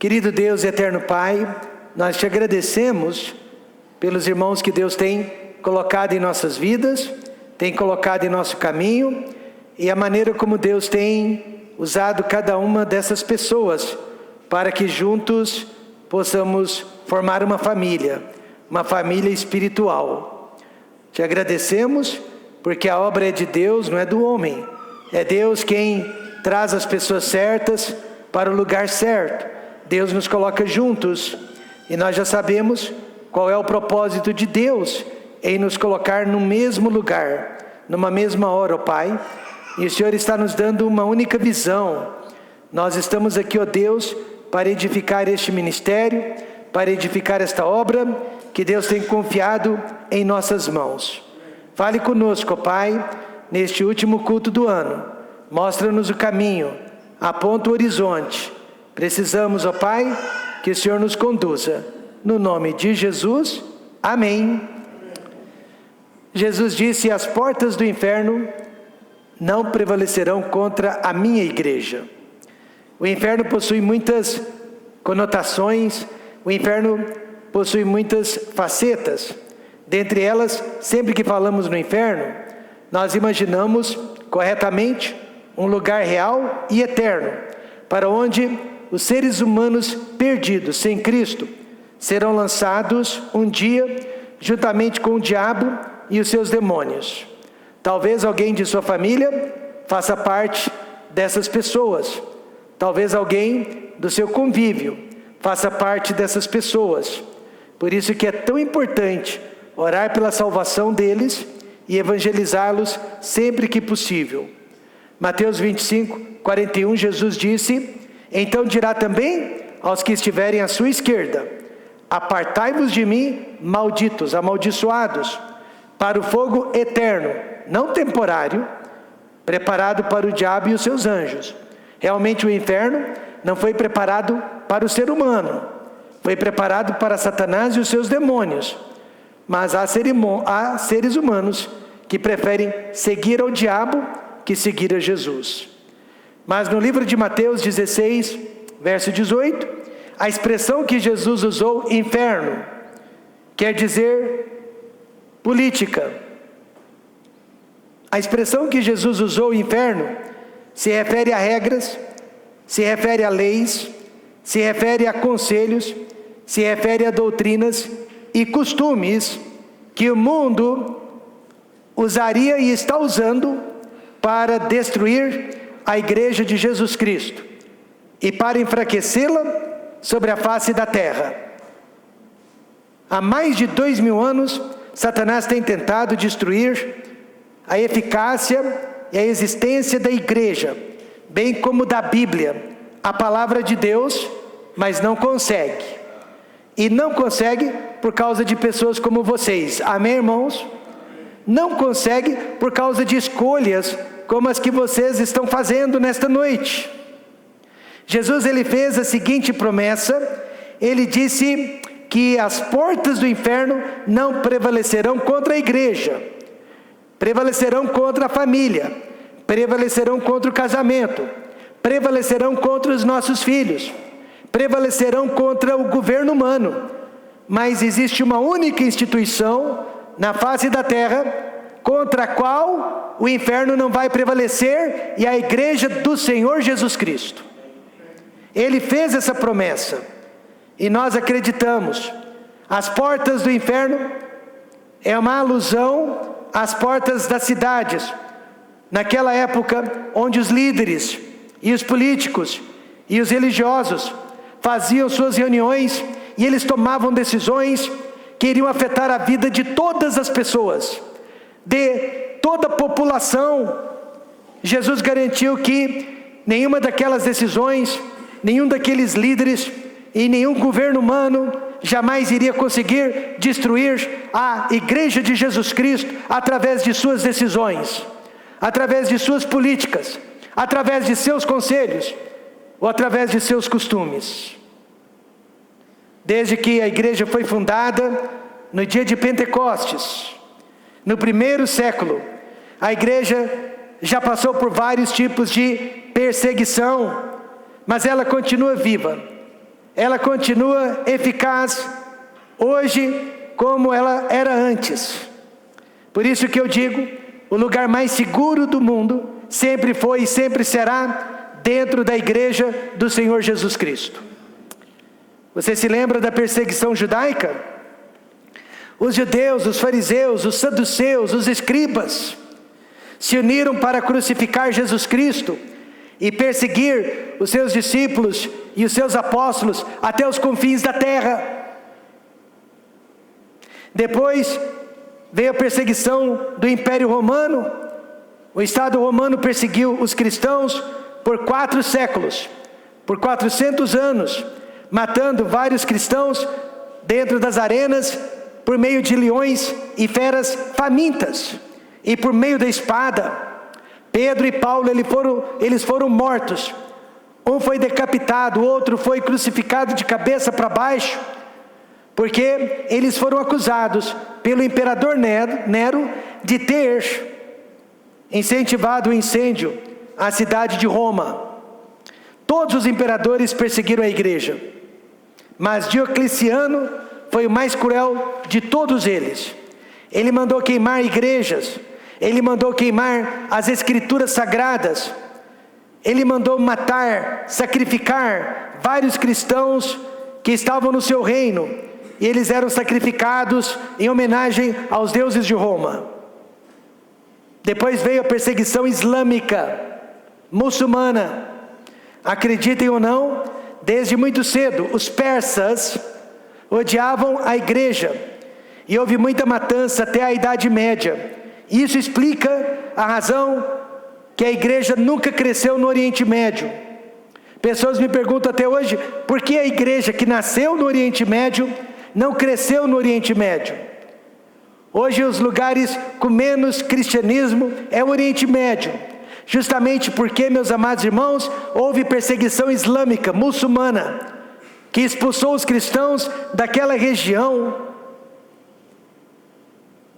Querido Deus e eterno Pai, nós te agradecemos pelos irmãos que Deus tem colocado em nossas vidas, tem colocado em nosso caminho, e a maneira como Deus tem usado cada uma dessas pessoas, para que juntos possamos formar uma família espiritual. Te agradecemos, porque a obra é de Deus, não é do homem. É Deus quem traz as pessoas certas para o lugar certo. Deus nos coloca juntos, e nós já sabemos qual é o propósito de Deus em nos colocar no mesmo lugar, numa mesma hora, ó Pai. E o Senhor está nos dando uma única visão. Nós estamos aqui, ó Deus, para edificar este ministério, para edificar esta obra que Deus tem confiado em nossas mãos. Fale conosco, ó Pai, neste último culto do ano. Mostra-nos o caminho, aponta o horizonte. Precisamos, ó Pai, que o Senhor nos conduza. No nome de Jesus, amém. Jesus disse: as portas do inferno não prevalecerão contra a minha igreja. O inferno possui muitas conotações, o inferno possui muitas facetas. Dentre elas, sempre que falamos no inferno, nós imaginamos corretamente um lugar real e eterno, para onde os seres humanos perdidos sem Cristo serão lançados um dia juntamente com o diabo e os seus demônios. Talvez alguém de sua família faça parte dessas pessoas. Talvez alguém do seu convívio faça parte dessas pessoas. Por isso que é tão importante orar pela salvação deles e evangelizá-los sempre que possível. Mateus 25, 41, Jesus disse: então dirá também aos que estiverem à sua esquerda: apartai-vos de mim, malditos, amaldiçoados, para o fogo eterno, não temporário, preparado para o diabo e os seus anjos. Realmente o inferno não foi preparado para o ser humano, foi preparado para Satanás e os seus demônios. Mas há seres humanos que preferem seguir ao diabo que seguir a Jesus. Mas no livro de Mateus 16, verso 18, a expressão que Jesus usou, inferno, quer dizer política. A expressão que Jesus usou, inferno, se refere a regras, se refere a leis, se refere a conselhos, se refere a doutrinas e costumes que o mundo usaria e está usando para destruir a igreja de Jesus Cristo e para enfraquecê-la sobre a face da terra. Há mais de 2000 anos, Satanás tem tentado destruir a eficácia e a existência da igreja, bem como da Bíblia, a palavra de Deus, mas não consegue. E não consegue por causa de pessoas como vocês. Amém, irmãos? Não consegue por causa de escolhas como as que vocês estão fazendo nesta noite. Jesus, ele fez a seguinte promessa. Ele disse que as portas do inferno não prevalecerão contra a igreja, prevalecerão contra a família, prevalecerão contra o casamento, prevalecerão contra os nossos filhos, prevalecerão contra o governo humano. Mas existe uma única instituição na face da terra contra a qual o inferno não vai prevalecer, e a igreja do Senhor Jesus Cristo. Ele fez essa promessa e nós acreditamos. As portas do inferno é uma alusão às portas das cidades, naquela época onde os líderes e os políticos e os religiosos faziam suas reuniões e eles tomavam decisões que iriam afetar a vida de todas as pessoas, de toda a população. Jesus garantiu que nenhuma daquelas decisões, nenhum daqueles líderes e nenhum governo humano jamais iria conseguir destruir a igreja de Jesus Cristo através de suas decisões, através de suas políticas, através de seus conselhos ou através de seus costumes. Desde que a igreja foi fundada no dia de Pentecostes, no primeiro século, a igreja já passou por vários tipos de perseguição, mas ela continua viva. ela continua eficaz hoje como ela era antes. Por isso que eu digo, o lugar mais seguro do mundo sempre foi e sempre será dentro da igreja do Senhor Jesus Cristo. Você se lembra da perseguição judaica? Os judeus, os fariseus, os saduceus, os escribas se uniram para crucificar Jesus Cristo e perseguir os seus discípulos e os seus apóstolos até os confins da terra. Depois veio a perseguição do Império Romano. O Estado Romano perseguiu os cristãos por 4 séculos, por 400 anos, matando vários cristãos dentro das arenas, por meio de leões e feras famintas, e por meio da espada. Pedro e Paulo, eles foram mortos. Um foi decapitado, o outro foi crucificado de cabeça para baixo, porque eles foram acusados pelo imperador Nero de ter incentivado o incêndio à cidade de Roma. Todos os imperadores perseguiram a igreja, mas Diocleciano foi o mais cruel de todos eles. Ele mandou queimar igrejas, ele mandou queimar as escrituras sagradas, ele mandou matar, sacrificar vários cristãos que estavam no seu reino, e eles eram sacrificados em homenagem aos deuses de Roma. Depois veio a perseguição islâmica, muçulmana. Acreditem ou não, desde muito cedo, os persas odiavam a igreja, e houve muita matança até a Idade Média. Isso explica a razão que a igreja nunca cresceu no Oriente Médio. Pessoas me perguntam até hoje, por que a igreja que nasceu no Oriente Médio não cresceu no Oriente Médio? Hoje os lugares com menos cristianismo é o Oriente Médio, justamente porque, meus amados irmãos, houve perseguição islâmica, muçulmana, que expulsou os cristãos daquela região.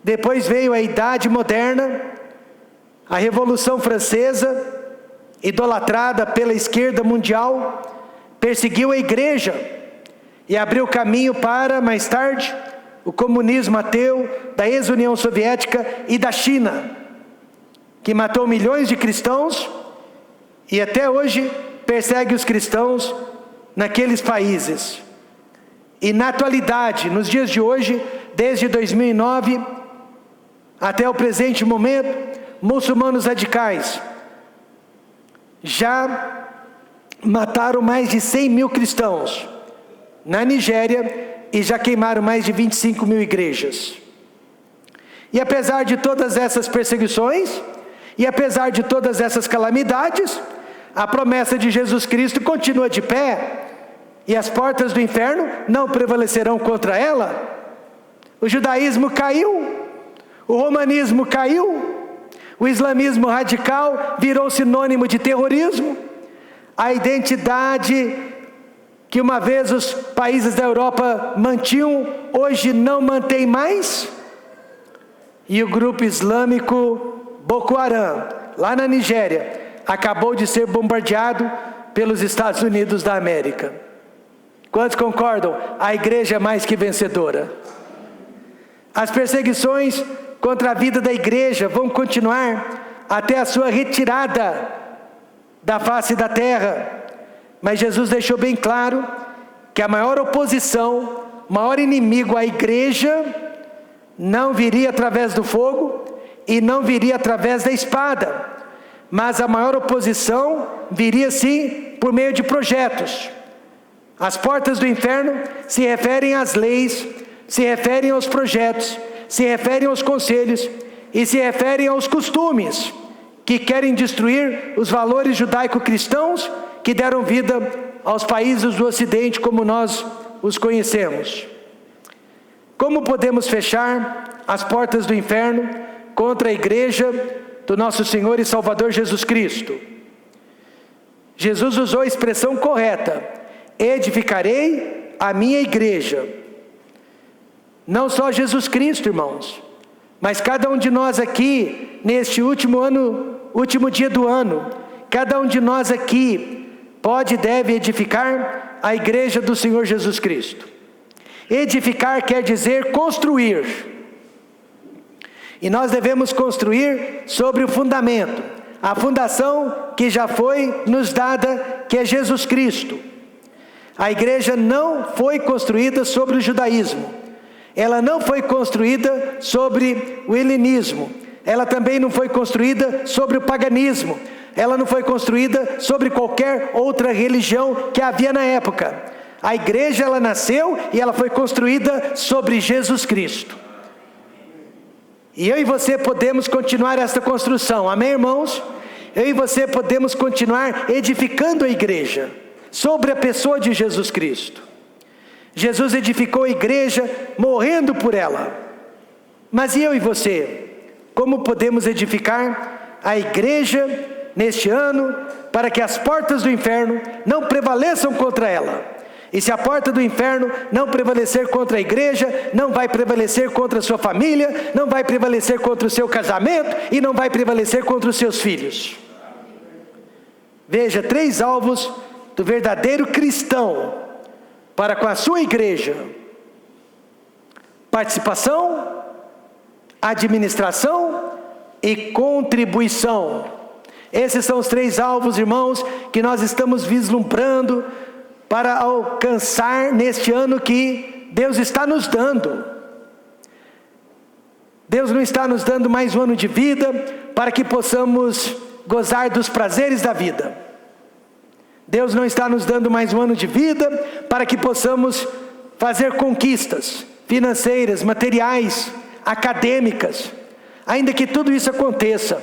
Depois veio a Idade Moderna, a Revolução Francesa, idolatrada pela esquerda mundial, perseguiu a igreja e abriu caminho para, mais tarde, o comunismo ateu da ex-União Soviética e da China, que matou milhões de cristãos e até hoje persegue os cristãos naqueles países. E na atualidade, nos dias de hoje, desde 2009 até o presente momento, muçulmanos radicais já mataram mais de 100 mil cristãos na Nigéria e já queimaram mais de 25 mil igrejas. E apesar de todas essas perseguições, e apesar de todas essas calamidades, a promessa de Jesus Cristo continua de pé, e as portas do inferno não prevalecerão contra ela. O judaísmo caiu, o romanismo caiu, o islamismo radical virou sinônimo de terrorismo, a identidade que uma vez os países da Europa mantinham, hoje não mantém mais. E o grupo islâmico Boko Haram, lá na Nigéria, acabou de ser bombardeado pelos Estados Unidos da América. Quantos concordam? A igreja é mais que vencedora. As perseguições contra a vida da igreja vão continuar até a sua retirada da face da terra. Mas Jesus deixou bem claro que a maior oposição, o maior inimigo à igreja, não viria através do fogo e não viria através da espada, mas a maior oposição viria sim por meio de projetos. As portas do inferno se referem às leis, se referem aos projetos, se referem aos conselhos e se referem aos costumes que querem destruir os valores judaico-cristãos que deram vida aos países do Ocidente como nós os conhecemos. Como podemos fechar as portas do inferno contra a igreja do nosso Senhor e Salvador Jesus Cristo? Jesus usou a expressão correta: edificarei a minha igreja. Não só Jesus Cristo, irmãos, mas cada um de nós aqui, neste último dia do ano, cada um de nós aqui pode e deve edificar a igreja do Senhor Jesus Cristo. Edificar quer dizer construir. E nós devemos construir sobre o fundamento, a fundação que já foi nos dada, que é Jesus Cristo. A igreja não foi construída sobre o judaísmo. Ela não foi construída sobre o helenismo. Ela também não foi construída sobre o paganismo. Ela não foi construída sobre qualquer outra religião que havia na época. A igreja, ela nasceu e ela foi construída sobre Jesus Cristo. E eu e você podemos continuar esta construção, amém, irmãos? Eu e você podemos continuar edificando a igreja sobre a pessoa de Jesus Cristo. Jesus edificou a igreja morrendo por ela. Mas e eu e você? Como podemos edificar a igreja neste ano para que as portas do inferno não prevaleçam contra ela? E se a porta do inferno não prevalecer contra a igreja, não vai prevalecer contra a sua família, não vai prevalecer contra o seu casamento e não vai prevalecer contra os seus filhos. Veja, 3 alvos do verdadeiro cristão para com a sua igreja: participação, administração e contribuição. Esses são os 3 alvos, irmãos, que nós estamos vislumbrando para alcançar neste ano que Deus está nos dando. Deus não está nos dando mais um ano de vida para que possamos gozar dos prazeres da vida. Deus não está nos dando mais um ano de vida para que possamos fazer conquistas financeiras, materiais, acadêmicas, ainda que tudo isso aconteça.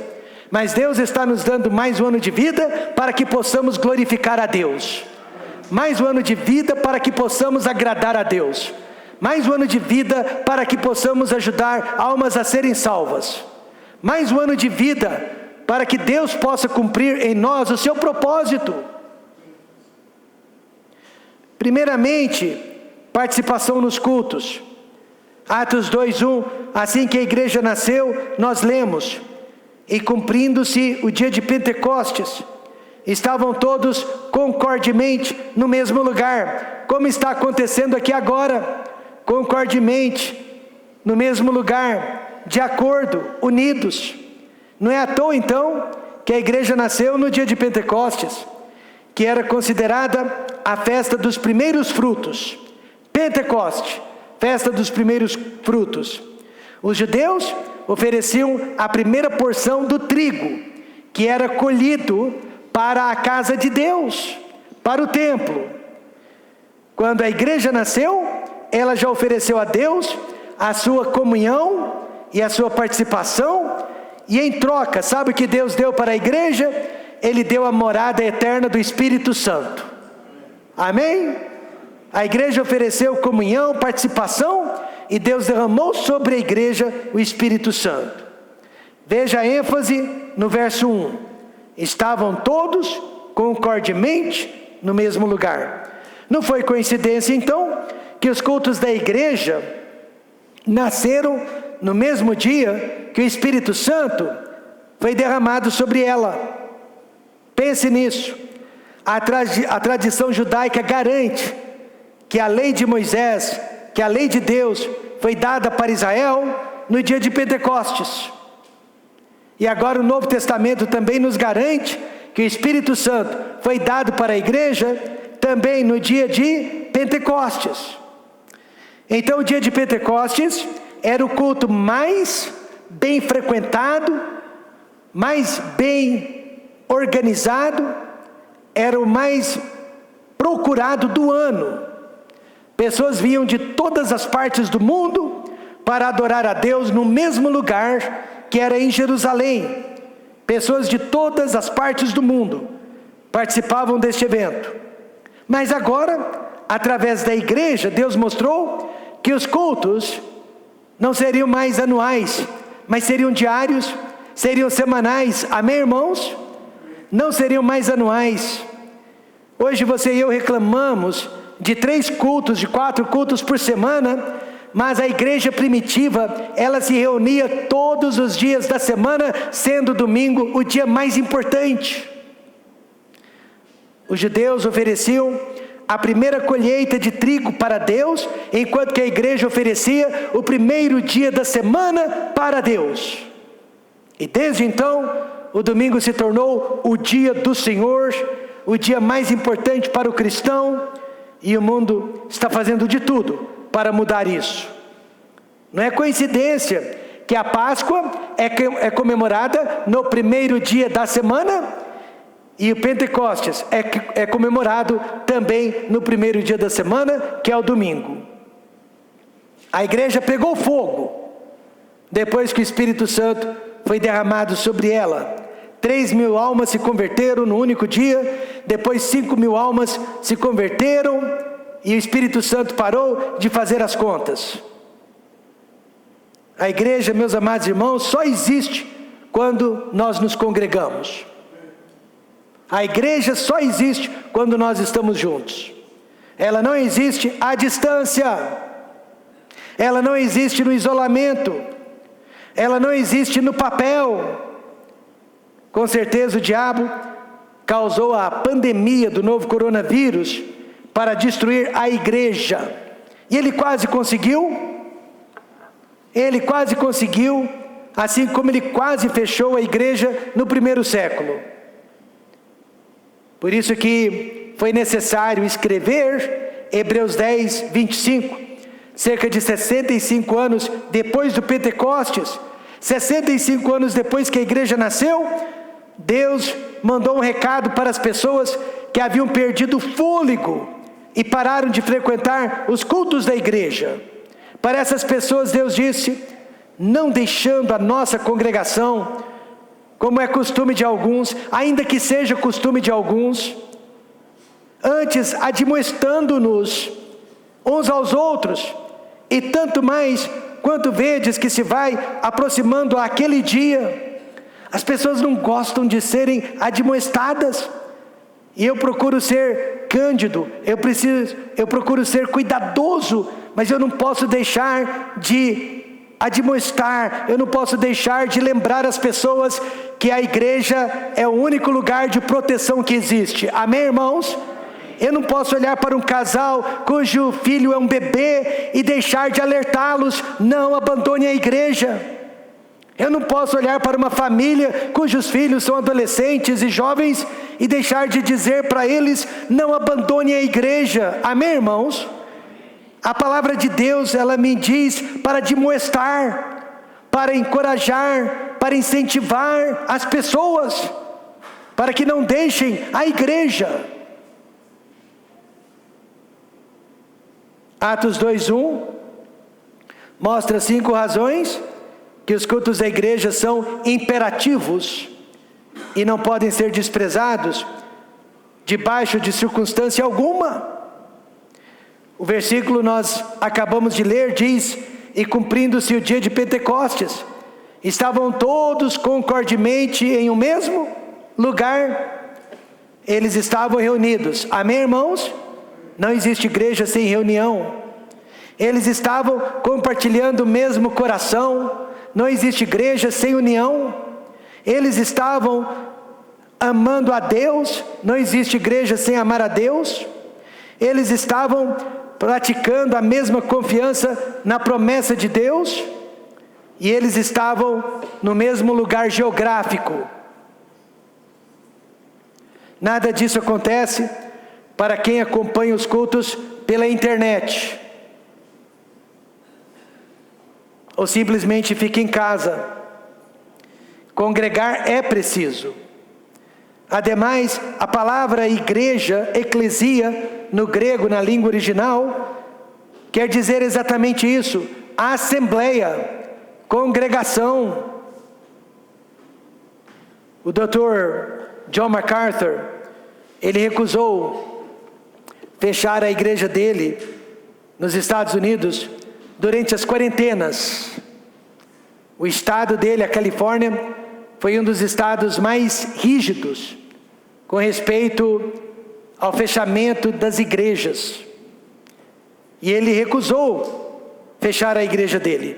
Mas Deus está nos dando mais um ano de vida para que possamos glorificar a Deus. Mais um ano de vida para que possamos agradar a Deus. Mais um ano de vida para que possamos ajudar almas a serem salvas. Mais um ano de vida para que Deus possa cumprir em nós o seu propósito. Primeiramente, participação nos cultos. Atos 2:1, assim que a igreja nasceu, nós lemos: e cumprindo-se o dia de Pentecostes, estavam todos concordemente no mesmo lugar, como está acontecendo aqui agora, concordemente, no mesmo lugar, de acordo, unidos. Não é à toa então que a igreja nasceu no dia de Pentecostes, que era considerada a festa dos primeiros frutos. Pentecoste, festa dos primeiros frutos. Os judeus ofereciam a primeira porção do trigo, que era colhido para a casa de Deus, para o templo. Quando a igreja nasceu, ela já ofereceu a Deus a sua comunhão e a sua participação, e em troca, sabe o que Deus deu para a igreja? Ele deu a morada eterna do Espírito Santo. Amém? A igreja ofereceu comunhão, participação, e Deus derramou sobre a igreja o Espírito Santo. Veja a ênfase no verso 1. Estavam todos concordemente no mesmo lugar. Não foi coincidência então que os cultos da igreja nasceram no mesmo dia que o Espírito Santo foi derramado sobre ela. Pense nisso. A tradição judaica garante que a lei de Moisés, que a lei de Deus foi dada para Israel no dia de Pentecostes. E agora o Novo Testamento também nos garante que o Espírito Santo foi dado para a igreja também no dia de Pentecostes. Então o dia de Pentecostes era o culto mais bem frequentado, mais bem organizado, era o mais procurado do ano. Pessoas vinham de todas as partes do mundo para adorar a Deus no mesmo lugar, que era em Jerusalém. Pessoas de todas as partes do mundo participavam deste evento. Mas agora, através da igreja, Deus mostrou que os cultos não seriam mais anuais, mas seriam diários, seriam semanais. Amém, irmãos? Não seriam mais anuais. Hoje você e eu reclamamos de 3 cultos, de 4 cultos por semana, mas a igreja primitiva, ela se reunia todos os dias da semana, sendo domingo o dia mais importante. Os judeus ofereciam a primeira colheita de trigo para Deus, enquanto que a igreja oferecia o primeiro dia da semana para Deus. E desde então, o domingo se tornou o dia do Senhor, o dia mais importante para o cristão, e o mundo está fazendo de tudo para mudar isso. Não é coincidência que a Páscoa é comemorada no primeiro dia da semana, e o Pentecostes é comemorado também no primeiro dia da semana, que é o domingo. A igreja pegou fogo, depois que o Espírito Santo foi derramado sobre ela. 3.000 almas se converteram no único dia, depois 5.000 almas se converteram, e o Espírito Santo parou de fazer as contas. A igreja, meus amados irmãos, só existe quando nós nos congregamos. A igreja só existe quando nós estamos juntos. Ela não existe à distância. Ela não existe no isolamento. Ela não existe no papel. Com certeza o diabo causou a pandemia do novo coronavírus para destruir a igreja. E ele quase conseguiu. Ele quase conseguiu, assim como ele quase fechou a igreja no primeiro século. Por isso que foi necessário escrever Hebreus 10, 25, cerca de 65 anos depois do Pentecostes, 65 anos depois que a igreja nasceu, Deus mandou um recado para as pessoas que haviam perdido o fôlego e pararam de frequentar os cultos da igreja. Para essas pessoas Deus disse: não deixando a nossa congregação, como é costume de alguns, ainda que seja costume de alguns, antes admoestando-nos uns aos outros, e tanto mais quanto vedes que se vai aproximando aquele dia. As pessoas não gostam de serem admoestadas, e eu procuro ser cândido, eu procuro ser cuidadoso, mas eu não posso deixar de admoestar, eu não posso deixar de lembrar as pessoas que a igreja é o único lugar de proteção que existe. Amém, irmãos? Eu não posso olhar para um casal cujo filho é um bebê e deixar de alertá-los: não abandone a igreja. Eu não posso olhar para uma família cujos filhos são adolescentes e jovens e deixar de dizer para eles: não abandone a igreja. Amém, irmãos? A palavra de Deus, ela me diz para admoestar, para encorajar, para incentivar as pessoas, para que não deixem a igreja. Atos 2:1 mostra 5 razões que os cultos da igreja são imperativos e não podem ser desprezados debaixo de circunstância alguma. O versículo nós acabamos de ler diz: e cumprindo-se o dia de Pentecostes, estavam todos concordemente em um mesmo lugar. Eles estavam reunidos. Amém, irmãos? Não existe igreja sem reunião. Eles estavam compartilhando o mesmo coração. Não existe igreja sem união. Eles estavam amando a Deus. Não existe igreja sem amar a Deus. Eles estavam praticando a mesma confiança na promessa de Deus, e eles estavam no mesmo lugar geográfico. Nada disso acontece para quem acompanha os cultos pela internet, ou simplesmente fica em casa. Congregar é preciso. Ademais, a palavra igreja, eclesia, no grego, na língua original, quer dizer exatamente isso: assembleia, congregação. O Dr. John MacArthur, ele recusou fechar a igreja dele nos Estados Unidos durante as quarentenas. O estado dele, a Califórnia, foi um dos estados mais rígidos com respeito ao fechamento das igrejas. E ele recusou fechar a igreja dele.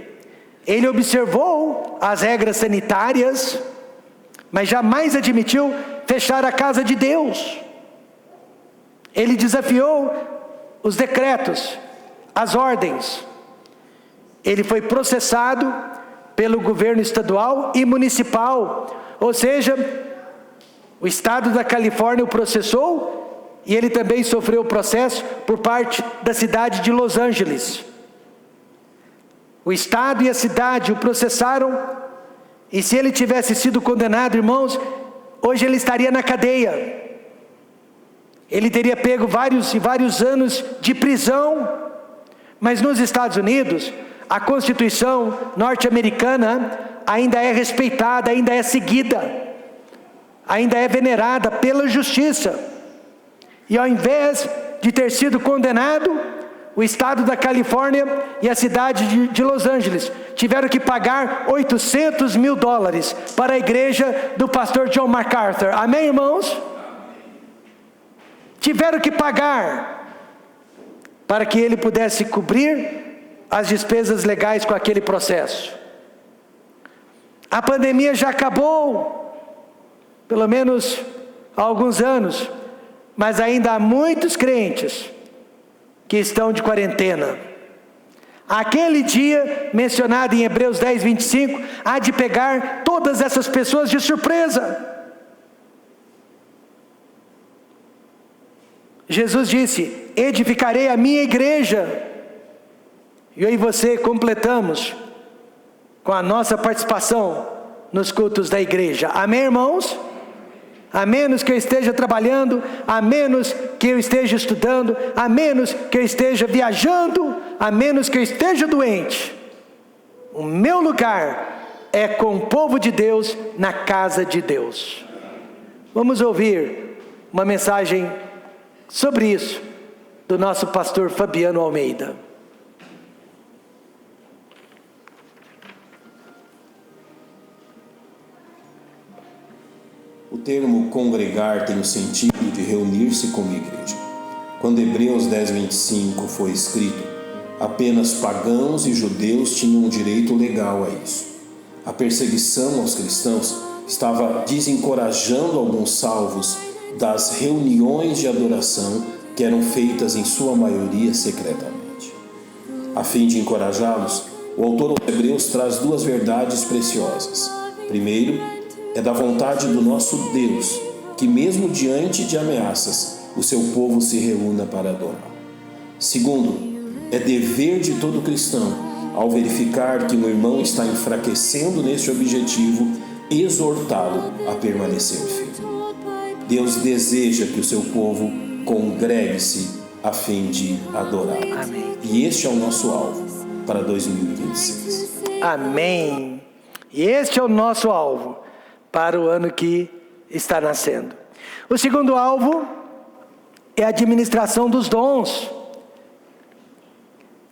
Ele observou as regras sanitárias, mas jamais admitiu fechar a casa de Deus. Ele desafiou os decretos, as ordens. Ele foi processado pelo governo estadual e municipal, ou seja, o estado da Califórnia o processou e ele também sofreu o processo por parte da cidade de Los Angeles. O estado e a cidade o processaram, e se ele tivesse sido condenado, irmãos, hoje ele estaria na cadeia. Ele teria pego vários e vários anos de prisão. Mas nos Estados Unidos, a Constituição norte-americana ainda é respeitada, ainda é seguida, ainda é venerada pela justiça. E ao invés de ter sido condenado, o estado da Califórnia e a cidade de Los Angeles tiveram que pagar $800 mil para a igreja do pastor John MacArthur. Amém, irmãos? Tiveram que pagar para que ele pudesse cobrir as despesas legais com aquele processo. A pandemia já acabou, pelo menos há alguns anos, mas ainda há muitos crentes que estão de quarentena. Aquele dia mencionado em Hebreus 10, 25, há de pegar todas essas pessoas de surpresa. Jesus disse: edificarei a minha igreja. E eu e você completamos com a nossa participação nos cultos da igreja. Amém, irmãos? A menos que eu esteja trabalhando, a menos que eu esteja estudando, a menos que eu esteja viajando, a menos que eu esteja doente, o meu lugar é com o povo de Deus, na casa de Deus. Vamos ouvir uma mensagem sobre isso do nosso pastor Fabiano Almeida. O termo congregar tem o sentido de reunir-se como igreja. Quando Hebreus 10, 25 foi escrito, apenas pagãos e judeus tinham direito legal a isso. A perseguição aos cristãos estava desencorajando alguns salvos das reuniões de adoração que eram feitas em sua maioria secretamente. A fim de encorajá-los, o autor aos Hebreus traz duas verdades preciosas. Primeiro, é da vontade do nosso Deus que, mesmo diante de ameaças, o seu povo se reúna para adorar. Segundo, é dever de todo cristão, ao verificar que um irmão está enfraquecendo neste objetivo, exortá-lo a permanecer firme. Deus deseja que o seu povo congregue-se a fim de adorar. Amém. E este é o nosso alvo para 2026. Amém. E este é o nosso alvo para o ano que está nascendo. O segundo alvo é a administração dos dons.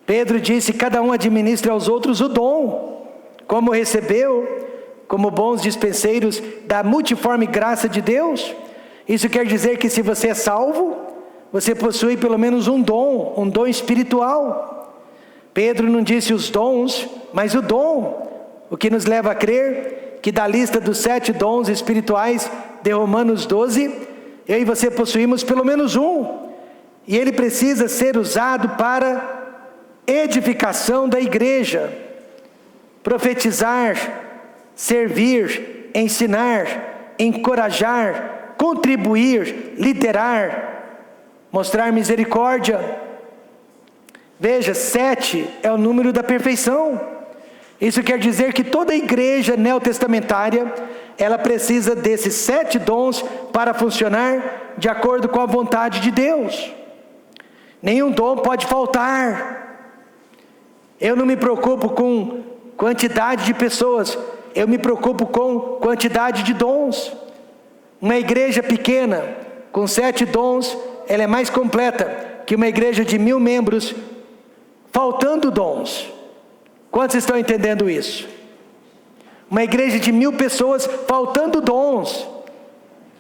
Pedro disse: cada um administre aos outros o dom, como recebeu, como bons dispenseiros da multiforme graça de Deus. Isso quer dizer que se você é salvo, você possui pelo menos um dom espiritual. Pedro não disse os dons, mas o dom, o que nos leva a crer que da lista dos 7 dons espirituais de Romanos 12, eu e você possuímos pelo menos um, e ele precisa ser usado para edificação da igreja, profetizar, servir, ensinar, encorajar, contribuir, liderar, mostrar misericórdia. Veja, 7 é o número da perfeição. Isso quer dizer que toda a igreja neotestamentária, ela precisa desses 7 dons para funcionar de acordo com a vontade de Deus. Nenhum dom pode faltar. Eu não me preocupo com quantidade de pessoas, eu me preocupo com quantidade de dons. Uma igreja pequena, com 7 dons, ela é mais completa que uma igreja de 1000 membros, faltando dons. Quantos estão entendendo isso? Uma igreja de 1000 pessoas, faltando dons,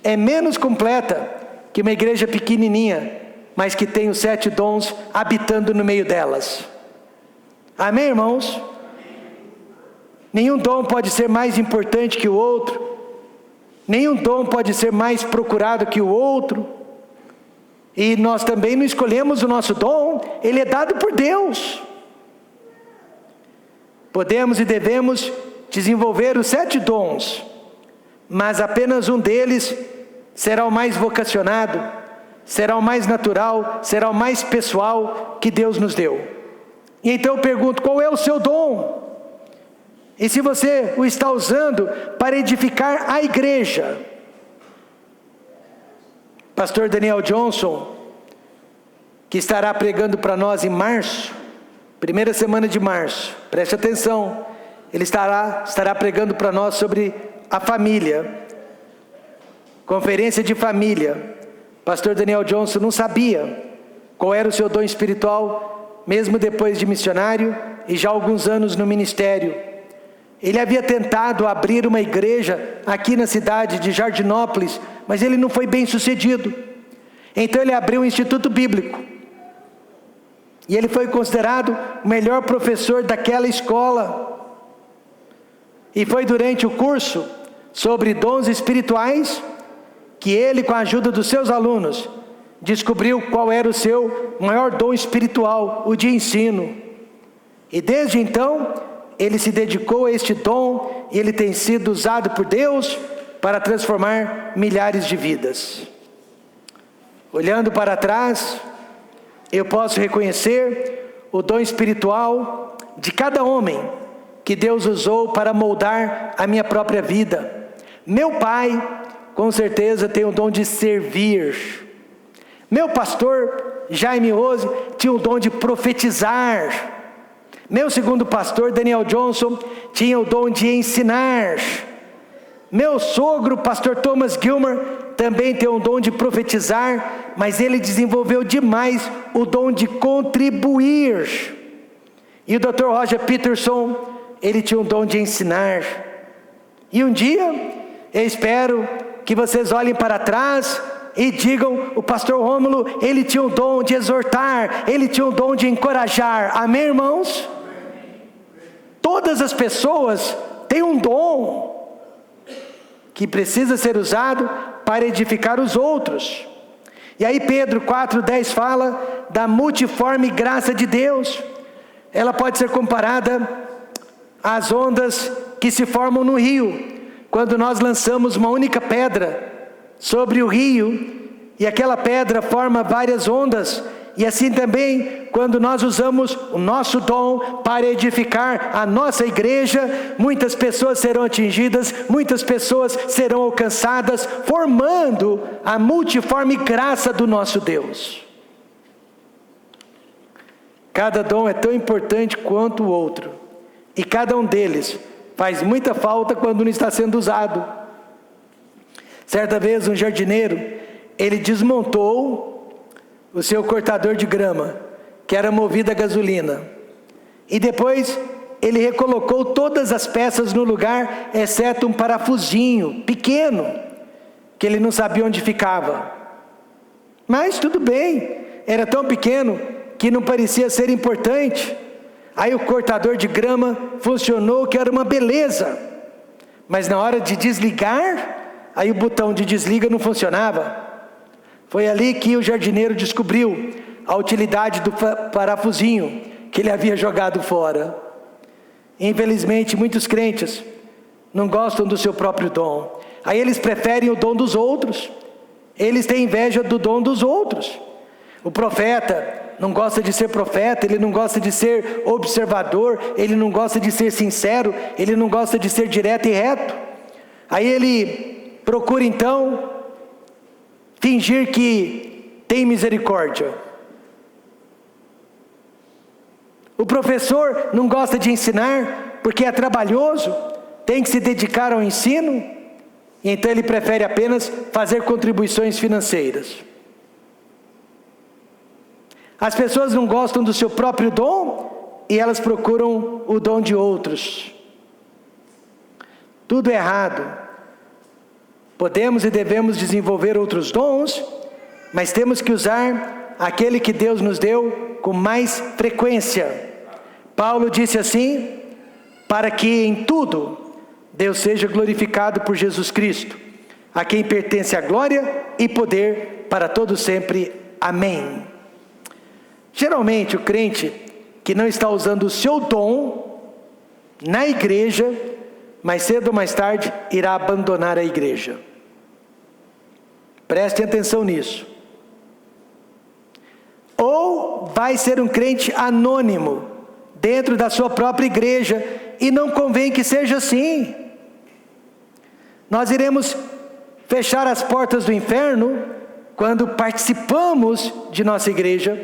é menos completa que uma igreja pequenininha, mas que tem os 7 dons habitando no meio delas. Amém, irmãos? Nenhum dom pode ser mais importante que o outro. Nenhum dom pode ser mais procurado que o outro. E nós também não escolhemos o nosso dom, ele é dado por Deus. Podemos e devemos desenvolver os 7 dons, mas apenas um deles será o mais vocacionado, será o mais natural, será o mais pessoal que Deus nos deu. E então eu pergunto, qual é o seu dom? E se você o está usando para edificar a igreja? Pastor Daniel Johnson, que estará pregando para nós em março, primeira semana de março, preste atenção, ele estará pregando para nós sobre a família, conferência de família. Pastor Daniel Johnson não sabia qual era o seu dom espiritual, mesmo depois de missionário e já há alguns anos no ministério. Ele havia tentado abrir uma igreja aqui na cidade de Jardinópolis, mas ele não foi bem sucedido. Então ele abriu um instituto bíblico. E ele foi considerado o melhor professor daquela escola. E foi durante o curso sobre dons espirituais que ele, com a ajuda dos seus alunos, descobriu qual era o seu maior dom espiritual, o de ensino. E desde então, ele se dedicou a este dom, e ele tem sido usado por Deus para transformar milhares de vidas. Olhando para trás, eu posso reconhecer o dom espiritual de cada homem que Deus usou para moldar a minha própria vida. Meu pai, com certeza, tem o dom de servir. Meu pastor, Jaime Rose, tinha o dom de profetizar. Meu segundo pastor, Daniel Johnson, tinha o dom de ensinar. Meu sogro, pastor Thomas Gilmer, também tem o dom de profetizar, mas ele desenvolveu demais o dom de contribuir. E o Dr. Roger Peterson, ele tinha o dom de ensinar. E um dia, eu espero que vocês olhem para trás e digam, o pastor Rômulo, ele tinha o dom de exortar, ele tinha o dom de encorajar. Amém, irmãos? Todas as pessoas têm um dom que precisa ser usado para edificar os outros. E aí Pedro 4:10 fala da multiforme graça de Deus. Ela pode ser comparada às ondas que se formam no rio, quando nós lançamos uma única pedra sobre o rio, e aquela pedra forma várias ondas. E assim também, quando nós usamos o nosso dom para edificar a nossa igreja, muitas pessoas serão atingidas, muitas pessoas serão alcançadas, formando a multiforme graça do nosso Deus. Cada dom é tão importante quanto o outro, e cada um deles faz muita falta quando não está sendo usado. Certa vez um jardineiro, ele desmontou o seu cortador de grama, que era movido a gasolina, e depois ele recolocou todas as peças no lugar, exceto um parafusinho pequeno, que ele não sabia onde ficava. Mas tudo bem, era tão pequeno que não parecia ser importante. Aí o cortador de grama funcionou, que era uma beleza, mas na hora de desligar, aí o botão de desliga não funcionava. Foi ali que o jardineiro descobriu a utilidade do parafusinho que ele havia jogado fora. Infelizmente, muitos crentes não gostam do seu próprio dom. Aí eles preferem o dom dos outros. Eles têm inveja do dom dos outros. O profeta não gosta de ser profeta, ele não gosta de ser observador, ele não gosta de ser sincero, ele não gosta de ser direto e reto. Aí ele procura então fingir que tem misericórdia. O professor não gosta de ensinar porque é trabalhoso, tem que se dedicar ao ensino, e então ele prefere apenas fazer contribuições financeiras. As pessoas não gostam do seu próprio dom e elas procuram o dom de outros. Tudo é errado. Podemos e devemos desenvolver outros dons, mas temos que usar aquele que Deus nos deu com mais frequência. Paulo disse assim: para que em tudo Deus seja glorificado por Jesus Cristo, a quem pertence a glória e poder para todo sempre. Amém. Geralmente o crente que não está usando o seu dom na igreja, mais cedo ou mais tarde, irá abandonar a igreja. Prestem atenção nisso. Ou vai ser um crente anônimo dentro da sua própria igreja, e não convém que seja assim. Nós iremos fechar as portas do inferno quando participamos de nossa igreja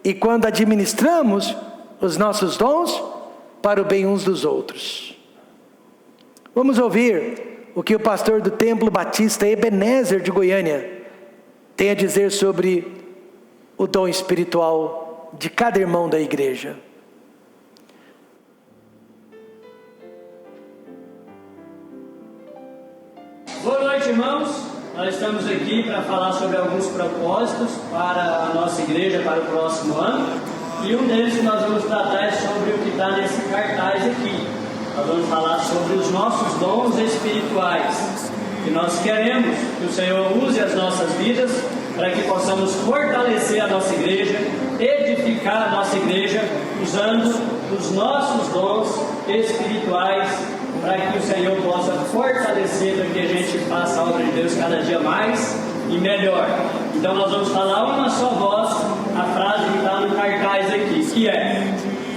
e quando administramos os nossos dons para o bem uns dos outros. Vamos ouvir o que o pastor do Templo Batista Ebenezer de Goiânia tem a dizer sobre o dom espiritual de cada irmão da igreja. Boa noite, irmãos. Nós estamos aqui para falar sobre alguns propósitos para a nossa igreja para o próximo ano. E um deles que nós vamos tratar é sobre o que está nesse cartaz aqui. Nós vamos falar sobre os nossos dons espirituais. E nós queremos que o Senhor use as nossas vidas para que possamos fortalecer a nossa igreja, edificar a nossa igreja, usando os nossos dons espirituais, para que o Senhor possa fortalecer, para que a gente faça a obra de Deus cada dia mais e melhor. Então nós vamos falar uma só voz, a frase que está no cartaz aqui, que é: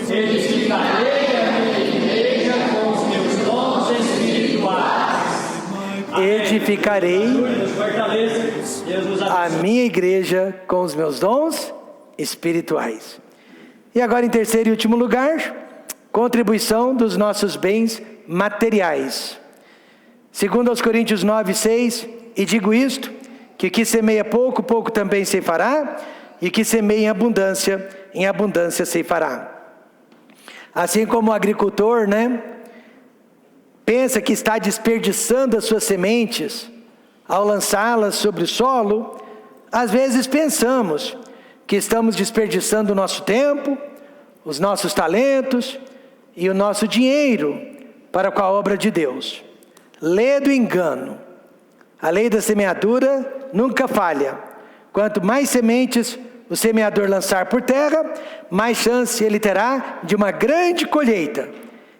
edificarei a minha igreja com os meus dons espirituais. Edificarei a minha igreja com os meus dons espirituais. E agora, em terceiro e último lugar, contribuição dos nossos bens materiais. Segundo aos Coríntios 9:6, e digo isto, que o que semeia pouco, pouco também ceifará, e o que semeia em abundância ceifará. Assim como o agricultor, pensa que está desperdiçando as suas sementes ao lançá-las sobre o solo, às vezes pensamos que estamos desperdiçando o nosso tempo, os nossos talentos e o nosso dinheiro para com a obra de Deus. Lê do engano. A lei da semeadura nunca falha. Quanto mais sementes o semeador lançar por terra, mais chance ele terá de uma grande colheita.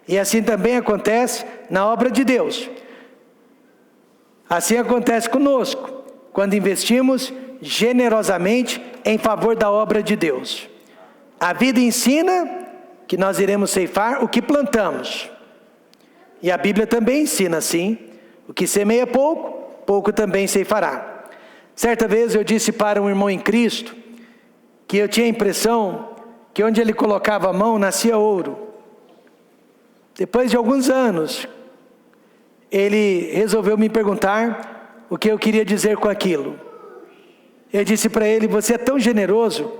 E assim também acontece na obra de Deus. Assim acontece conosco, quando investimos generosamente em favor da obra de Deus. A vida ensina que nós iremos ceifar o que plantamos. E a Bíblia também ensina assim: o que semeia pouco, pouco também ceifará. Certa vez eu disse para um irmão em Cristo que eu tinha a impressão que onde ele colocava a mão nascia ouro. Depois de alguns anos, ele resolveu me perguntar o que eu queria dizer com aquilo. Eu disse para ele: você é tão generoso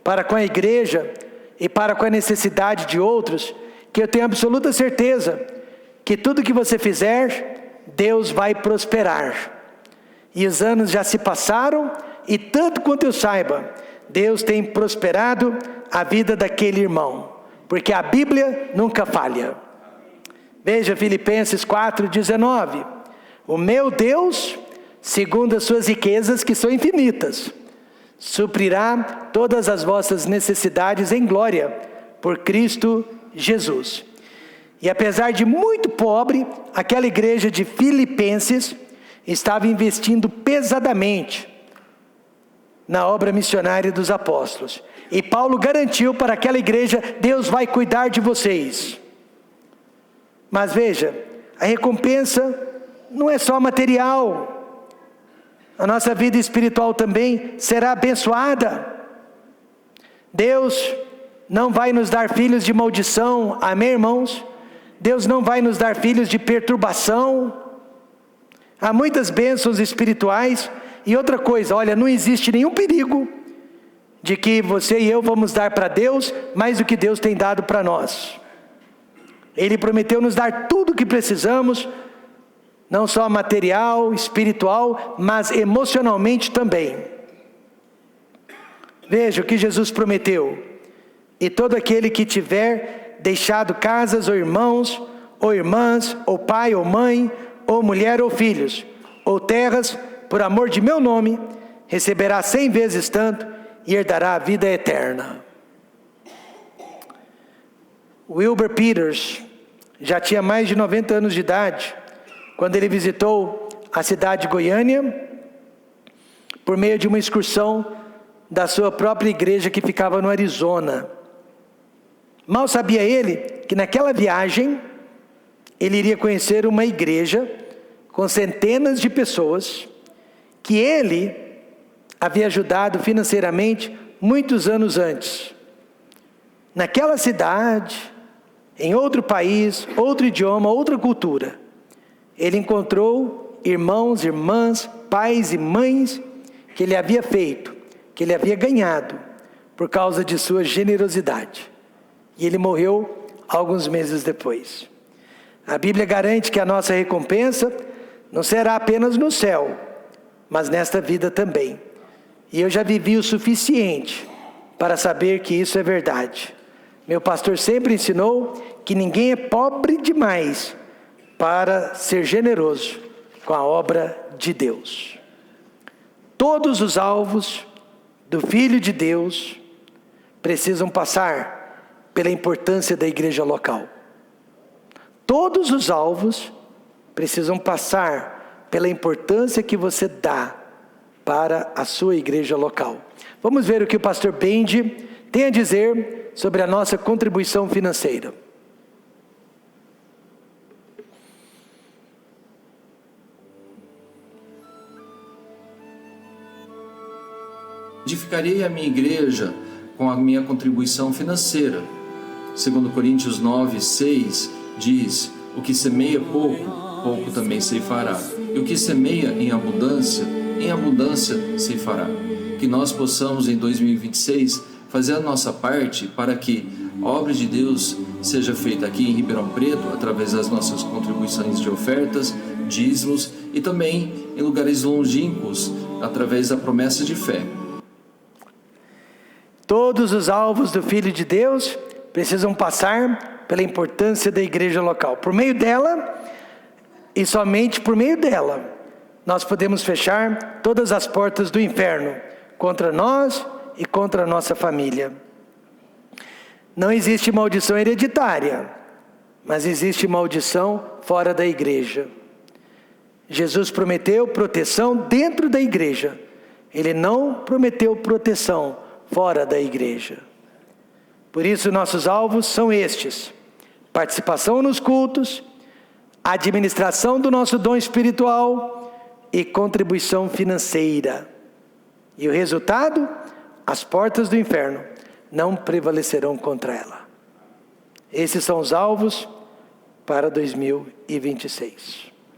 para com a igreja e para com a necessidade de outros, que eu tenho absoluta certeza que tudo que você fizer, Deus vai prosperar. E os anos já se passaram, e tanto quanto eu saiba, Deus tem prosperado a vida daquele irmão, porque a Bíblia nunca falha. Veja Filipenses 4:19. O meu Deus, segundo as suas riquezas que são infinitas, suprirá todas as vossas necessidades em glória, por Cristo Jesus. E apesar de muito pobre, aquela igreja de Filipenses estava investindo pesadamente na obra missionária dos apóstolos. E Paulo garantiu para aquela igreja: Deus vai cuidar de vocês. Mas veja, a recompensa não é só material. A nossa vida espiritual também será abençoada. Deus não vai nos dar filhos de maldição, amém, irmãos? Deus não vai nos dar filhos de perturbação. Há muitas bênçãos espirituais. E outra coisa, olha, não existe nenhum perigo de que você e eu vamos dar para Deus mais do que Deus tem dado para nós. Ele prometeu nos dar tudo o que precisamos, não só material, espiritual, mas emocionalmente também. Veja o que Jesus prometeu: e todo aquele que tiver deixado casas ou irmãos, ou irmãs, ou pai ou mãe, ou mulher ou filhos, ou terras, por amor de meu nome, receberá 100 vezes tanto, e herdará a vida eterna. Wilbur Peters já tinha mais de 90 anos de idade quando ele visitou a cidade de Goiânia por meio de uma excursão da sua própria igreja que ficava no Arizona. Mal sabia ele que naquela viagem ele iria conhecer uma igreja com centenas de pessoas que ele havia ajudado financeiramente muitos anos antes. Naquela cidade, em outro país, outro idioma, outra cultura, ele encontrou irmãos, irmãs, pais e mães que ele havia feito, que ele havia ganhado por causa de sua generosidade. E ele morreu alguns meses depois. A Bíblia garante que a nossa recompensa não será apenas no céu, mas nesta vida também. E eu já vivi o suficiente para saber que isso é verdade. Meu pastor sempre ensinou que ninguém é pobre demais para ser generoso com a obra de Deus. Todos os alvos do Filho de Deus precisam passar pela importância da igreja local. Todos os alvos precisam passar pela importância que você dá para a sua igreja local. Vamos ver o que o pastor Bendy tem a dizer sobre a nossa contribuição financeira. Edificarei a minha igreja com a minha contribuição financeira. Segundo Coríntios 9:6 diz: o que semeia pouco, pouco também ceifará. E o que semeia em abundância ceifará. Que nós possamos em 2026 fazer a nossa parte para que a obra de Deus seja feita aqui em Ribeirão Preto, através das nossas contribuições de ofertas, dízimos e também em lugares longínquos, através da promessa de fé. Todos os alvos do Filho de Deus precisam passar pela importância da igreja local. Por meio dela, e somente por meio dela, nós podemos fechar todas as portas do inferno contra nós e contra a nossa família. Não existe maldição hereditária, mas existe maldição fora da igreja. Jesus prometeu proteção dentro da igreja. Ele não prometeu proteção fora da igreja. Por isso nossos alvos são estes: participação nos cultos, administração do nosso dom espiritual e contribuição financeira. E o resultado? As portas do inferno não prevalecerão contra ela. Esses são os alvos para 2026.